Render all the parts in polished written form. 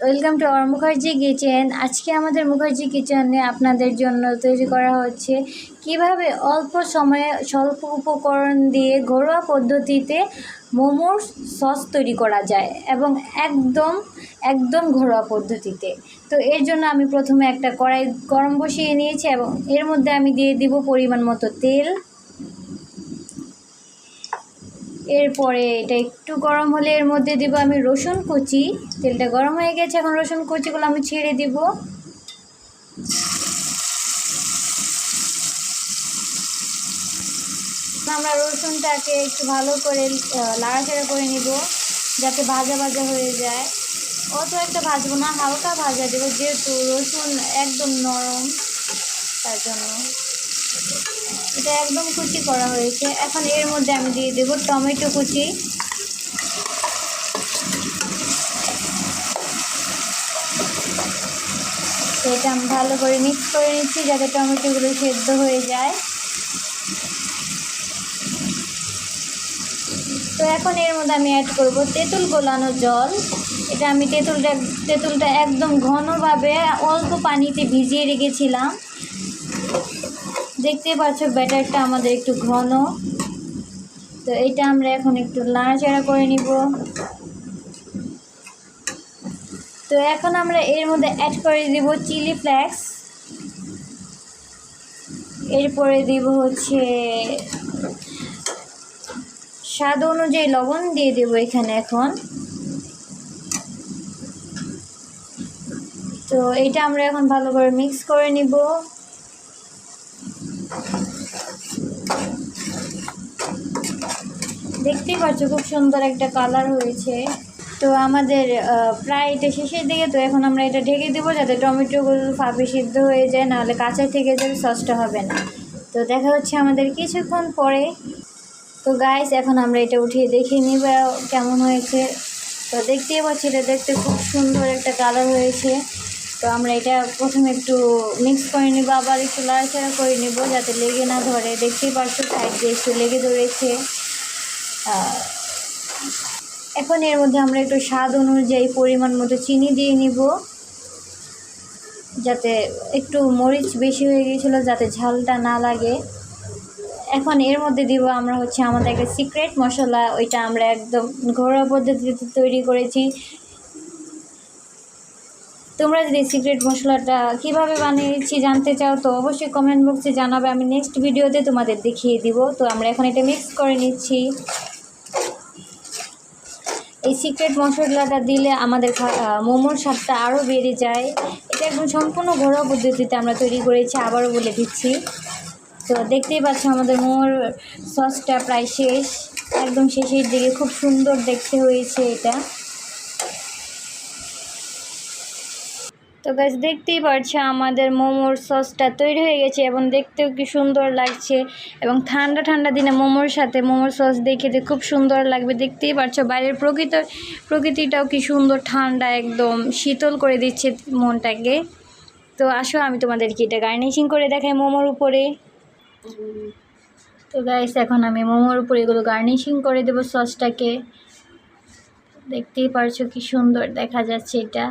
Welcome to our Mukherjee kitchen. আজকে আমাদের মুখার্জি কিচেনে আপনাদের জন্য তৈরি করা হচ্ছে কিভাবে অল্প সময়ে স্বল্প উপকরণ দিয়ে ঘরোয়া পদ্ধতিতে মোমোর সস তৈরি করা যায় এবং একদম ঘরোয়া পদ্ধতিতে। তো এর জন্য আমি প্রথমে একটা কড়াই গরম বসিয়ে নিয়েছি এবং এর মধ্যে আমি দিয়ে দিব পরিমাণ মতো তেল। এরপরে এটা একটু গরম হলে এর মধ্যে দিব আমি রসুন কুচি। তেলটা গরম হয়ে গেছে, এখন রসুন কুচিগুলো আমি ছেড়ে দিব। আমরা রসুনটাকে একটু ভালো করে লাড়াচাড়া করে নিব যাতে ভাজা ভাজা হয়ে যায়। অত একটা ভাজবো না, হালকা ভাজা দেবো যেহেতু রসুন একদম নরম, তার জন্য এটা একদম কুচি করা হয়েছে। এখন এর মধ্যে আমি দিয়ে দেবো টমেটো কুচি। এটা আমি ভালো করে মিক্স করে নিচ্ছি যাতে টমেটোগুলো সেদ্ধ হয়ে যায়। তো এখন এর মধ্যে আমি অ্যাড করব তেঁতুল গোলানো জল। এটা আমি তেঁতুলটা একদম ঘনভাবে অল্প পানিতে ভিজিয়ে রেখেছিলাম। দেখতে পাচ্ছ ব্যাটারটা আমাদের একটু ঘন। তো এটা আমরা এখন একটু নাড়াচাড়া করে নিব। তো এখন আমরা এর মধ্যে অ্যাড করে দিব চিলি ফ্লেক্স। এরপরে দিব হচ্ছে স্বাদ অনুযায়ী লবণ দিয়ে দেবো এখানে এখন। তো এটা আমরা এখন ভালো করে মিক্স করে নিব। দেখতেই পাচ্ছ খুব সুন্দর একটা কালার হয়েছে। তো আমাদের প্রায় এটা শেষের দিকে। তো এখন আমরা এটা ঢেকে দেবো যাতে টমেটোগুলো ফাঁপে সিদ্ধ হয়ে যায়, নাহলে কাঁচা থেকে যাবে, সসটা হবে না। তো দেখা হচ্ছে আমাদের কিছুক্ষণ পরে। তো গাইস এখন আমরা এটা উঠিয়ে দেখে নিব কেমন হয়েছে। তো দেখতেই পাচ্ছি এটা দেখতে খুব সুন্দর একটা কালার হয়েছে। তো আমরা এটা প্রথমে একটু মিক্স করে নিব, আবার একটু লাড়াচাড়া করে নিব যাতে লেগে না ধরে। দেখতেই পাচ্ছি সাইড দিয়ে একটু লেগে ধরেছে। এখন এর মধ্যে আমরা একটু স্বাদ অনুযায়ী পরিমাণ মতো চিনি দিয়ে নিব, যাতে একটু মরিচ বেশি হয়ে গিয়েছিলো যাতে ঝালটা না লাগে। এখন এর মধ্যে দিব আমরা হচ্ছে আমাদের একটা সিক্রেট মশলা, ওইটা আমরা একদম ঘরোয়া পদ্ধতিতে তৈরি করেছি। তোমরা যদি সিক্রেট মশলাটা কিভাবে বানিয়েছি জানতে চাও তো অবশ্যই কমেন্ট বক্সে জানাবে, আমি নেক্সট ভিডিওতে তোমাদের দেখিয়ে দিব। তো আমরা এখন এটা মিক্স করে নিচ্ছি। এই সিক্রেট মশলাটা দিলে আমাদের মোমোর স্বাদটা আরও বেড়ে যায়। এটা একদম সম্পূর্ণ ঘরোয়া পদ্ধতিতে আমরা তৈরি করেছি, আবারও বলে দিচ্ছি। তো দেখতেই পাচ্ছ আমাদের মোমোর সসটা প্রায় শেষ, একদম শেষের দিকে। খুব সুন্দর দেখতে হয়েছে এটা। তো গাইস দেখতেই পাচ্ছ আমাদের মোমোর সসটা তৈরি হয়ে গেছে এবং দেখতেও কি সুন্দর লাগছে। এবং ঠান্ডা ঠান্ডা দিনে মোমোর সাথে মোমোর সস দেখে খুব সুন্দর লাগবে। দেখতেই পাচ্ছ বাইরের প্রকৃতিটাও কি সুন্দর ঠান্ডা, একদম শীতল করে দিচ্ছে মনটাকে। তো আসো আমি তোমাদেরকে এটা গার্নিশিং করে দেখাই মোমোর উপরে। তো গাইস এখন আমি মোমোর উপরে এগুলো গার্নিশিং করে দেবো সসটাকে। দেখতেই পারছো কি সুন্দর দেখা যাচ্ছে এটা।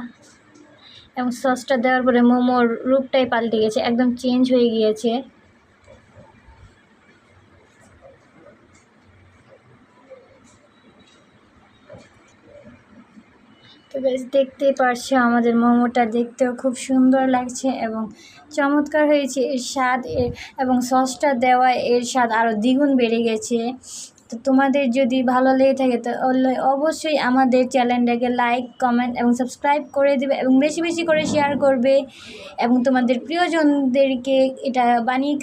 এবং সসটা দেওয়ার পরে মোমোর রূপটাই পাল্টে গেছে, একদম চেঞ্জ হয়ে গিয়েছে। তো বেশ দেখতেই পারছো আমাদের মোমোটা দেখতেও খুব সুন্দর লাগছে এবং চমৎকার হয়েছে। এর স্বাদ এবং সসটা দেওয়া এর স্বাদ আরও দ্বিগুণ বেড়ে গেছে। তো তোমাদের যদি ভালো লেগে থাকে তো অবশ্যই আমাদের চ্যানেলটাকে লাইক, কমেন্ট এবং সাবস্ক্রাইব করে দেবে এবং বেশি বেশি করে শেয়ার করবে এবং তোমাদের প্রিয়জনদেরকে এটা বানিয়ে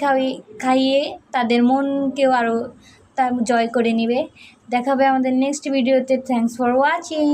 খাইয়ে তাদের মনকেও আরও জয় করে নেবে। দেখাবে আমাদের নেক্সট ভিডিওতে। Thanks for watching.